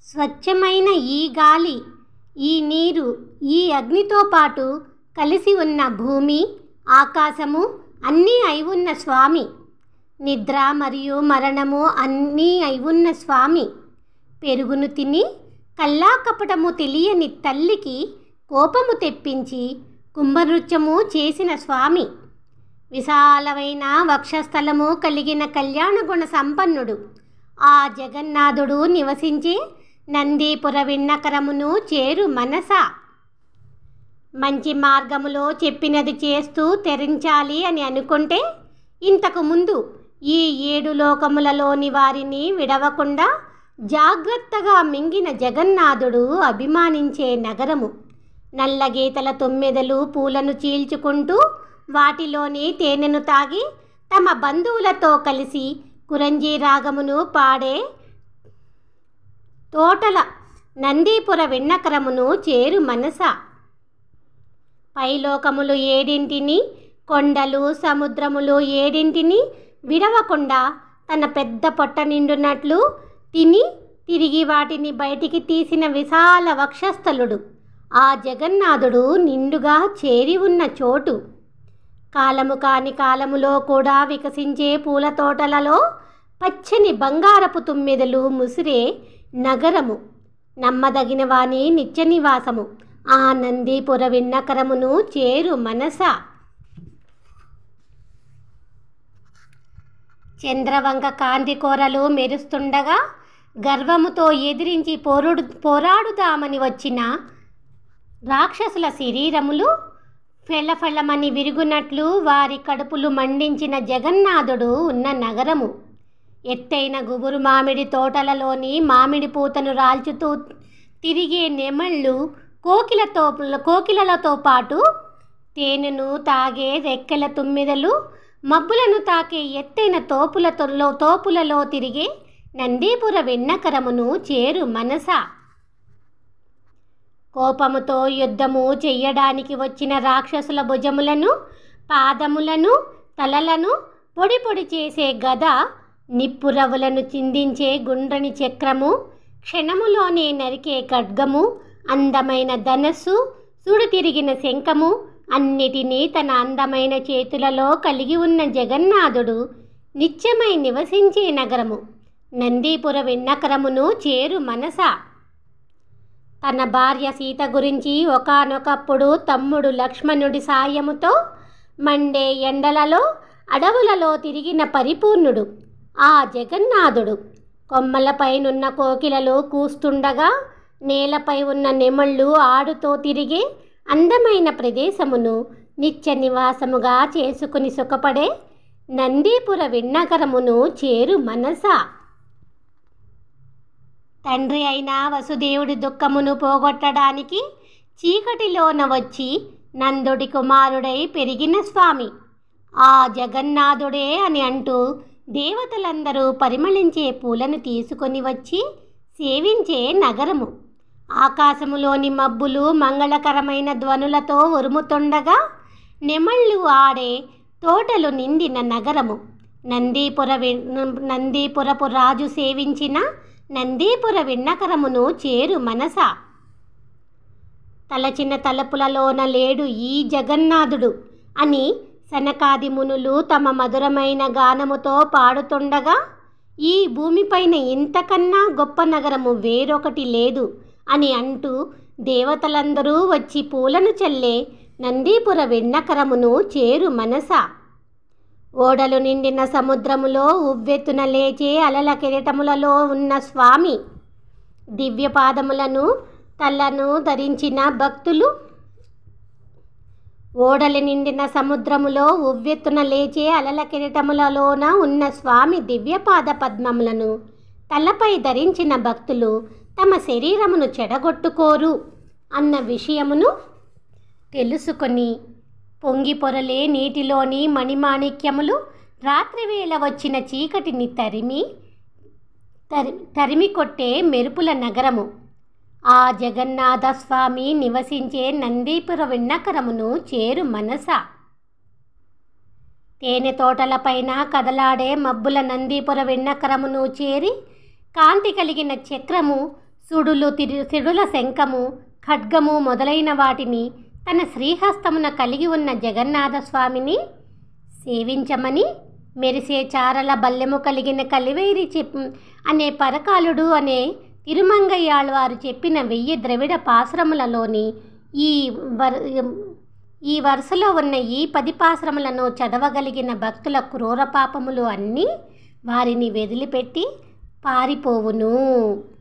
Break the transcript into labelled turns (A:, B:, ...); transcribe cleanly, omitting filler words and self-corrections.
A: స్వచ్ఛమైన ఈ గాలి, ఈ నీరు, ఈ అగ్నితో పాటు కలిసి ఉన్న భూమి, ఆకాశము అన్నీ అయి ఉన్న స్వామి. నిద్ర మరియు మరణము అన్నీ అయి ఉన్న స్వామి. పెరుగును తిని కల్లా కపటము తెలియని తల్లికి కోపము తెప్పించి కుంభనృత్యము చేసిన స్వామి. విశాలమైన వక్షస్థలము కలిగిన కళ్యాణగుణ సంపన్నుడు ఆ జగన్నాథుడు నివసించే నందీపుర విన్నకరమును చేరు మనస. మంచి మార్గములో చెప్పినది చేస్తూ తెరించాలి అని అనుకుంటే ఇంతకు ముందు ఈ 7 లోకములలోని వారిని విడవకుండా జాగ్రత్తగా మింగిన జగన్నాథుడు అభిమానించే నగరము. నల్లగీతల తొమ్మిదలు పూలను చీల్చుకుంటూ వాటిలోని తేనెను తాగి తమ బంధువులతో కలిసి కురంజీ రాగమును పాడే తోటల నందీపుర విన్నకరమును చేరు మనస. పైలోకములు 7 కొండలు సముద్రములు 7 విడవకుండా తన పెద్ద పొట్ట నిండునట్లు తిని తిరిగి వాటిని బయటికి తీసిన విశాల వక్షస్థలుడు ఆ జగన్నాథుడు నిండుగా చేరి ఉన్న చోటు. కాలము కాని కాలములో కూడా వికసించే పూల తోటలలో పచ్చని బంగారపు తుమ్మెదలు ముసిరే నగరము. నమ్మదగిన వాని నిత్య నివాసము ఆ నందీపుర విన్నకరమును చేరు మనస. చంద్రవంక కాంతి కోరలు మెరుస్తుండగా గర్వముతో ఎదిరించి పోరాడుదామని వచ్చిన రాక్షసుల శరీరములు ఫెళఫెళమని విరుగునట్లు వారి కడుపులు మండించిన జగన్నాథుడు ఉన్న నగరము. ఎత్తైన గుబురు మామిడి తోటలలోని మామిడి పూతను రాల్చుతూ తిరిగే నెమళ్ళు కోకిలలతో పాటు తేనెను తాగే రెక్కల తుమ్మిదలు, మబ్బులను తాకే ఎత్తైన తోపులలో తిరిగే నందీపుర విన్నకరమును చేరు మనస. కోపముతో యుద్ధము చెయ్యడానికి వచ్చిన రాక్షసుల భుజములను, పాదములను, తలలను పొడి పొడి చేసే గద, నిప్పురవులను చిందించే గుండ్రని చక్రము, క్షణములోనే నరికే ఖడ్గము, అందమైన ధనస్సు, సుడు తిరిగిన శంఖము అన్నిటినీ తన అందమైన చేతులలో కలిగి ఉన్న జగన్నాథుడు నిత్యమై నివసించే నగరము నందీపుర విన్నకరమును చేరు మనస. తన భార్య సీత గురించి ఒకానొకప్పుడు తమ్ముడు లక్ష్మణుడి సాయముతో మండే ఎండలలో అడవులలో తిరిగిన పరిపూర్ణుడు ఆ జగన్నాథుడు. కొమ్మలపైనున్న కోకిలలు కూస్తుండగా నేలపై ఉన్న నెమళ్ళు ఆడుతో తిరిగే అందమైన ప్రదేశమును నిత్య నివాసముగా చేసుకుని సుఖపడే నందీపుర విన్నకరమును చేరు మనస. తండ్రి అయిన వసుదేవుడి దుఃఖమును పోగొట్టడానికి చీకటిలోన వచ్చి నందుడి కుమారుడై పెరిగిన స్వామి ఆ జగన్నాథుడే అని అంటూ దేవతలందరూ పరిమళించే పూలను తీసుకొని వచ్చి సేవించే నగరము. ఆకాశములోని మబ్బులు మంగళకరమైన ధ్వనులతో ఉరుముతుండగా నెమళ్ళు ఆడే తోటలు నిండిన నగరము నందీపురపు రాజు సేవించిన నందీపుర విన్నకరమును చేరు మనస. తలచిన తలుపులలోన లేడు ఈ జగన్నాథుడు అని సనకాది మునులు తమ మధురమైన గానముతో పాడుతుండగా ఈ భూమిపైన ఇంతకన్నా గొప్ప నగరము వేరొకటి లేదు అని అంటూ దేవతలందరూ వచ్చి పూలను చల్లే నందీపుర విన్నకరమును చేరు మనస. ఓడలు నిండిన సముద్రములో ఉవ్వెత్తున లేచే అలల కిరీటములలో ఉన్న స్వామి. దివ్యపాదములను తలను ధరించిన భక్తులు ఓడలు నిండిన సముద్రములో ఉవ్వెత్తున లేచే అలల కిరీటములలోన ఉన్న స్వామి దివ్యపాద పద్మములను తలపై ధరించిన భక్తులు తమ శరీరమును చెడగొట్టుకోరు అన్న విషయమును తెలుసుకొని పొంగి పొరలే నీటిలోని మణిమాణిక్యములు రాత్రివేళ వచ్చిన చీకటిని తరిమి కొట్టే మెరుపుల నగరము ఆ జగన్నాథ స్వామి నివసించే నందీపుర విన్నకరమును చేరు మనస. తేనె తోటలపైన కదలాడే మబ్బుల నందీపుర విన్నకరమును చేరి కాంతి కలిగిన చక్రము సిడుల శంఖము, ఖడ్గము మొదలైన వాటిని తన శ్రీహస్తమున కలిగి ఉన్న జగన్నాథస్వామిని సేవించమని మెరిసే చారల బల్లెము కలిగిన కలివేరి అనే పరకాలుడు అనే తిరుమంగయ్యాళ్వారు చెప్పిన 1000 ద్రవిడ పాశ్రములలోని ఈ వరుసలో ఉన్న ఈ 10 పాశ్రములను చదవగలిగిన భక్తుల క్రూర పాపములు అన్నీ వారిని వదిలిపెట్టి పారిపోవును.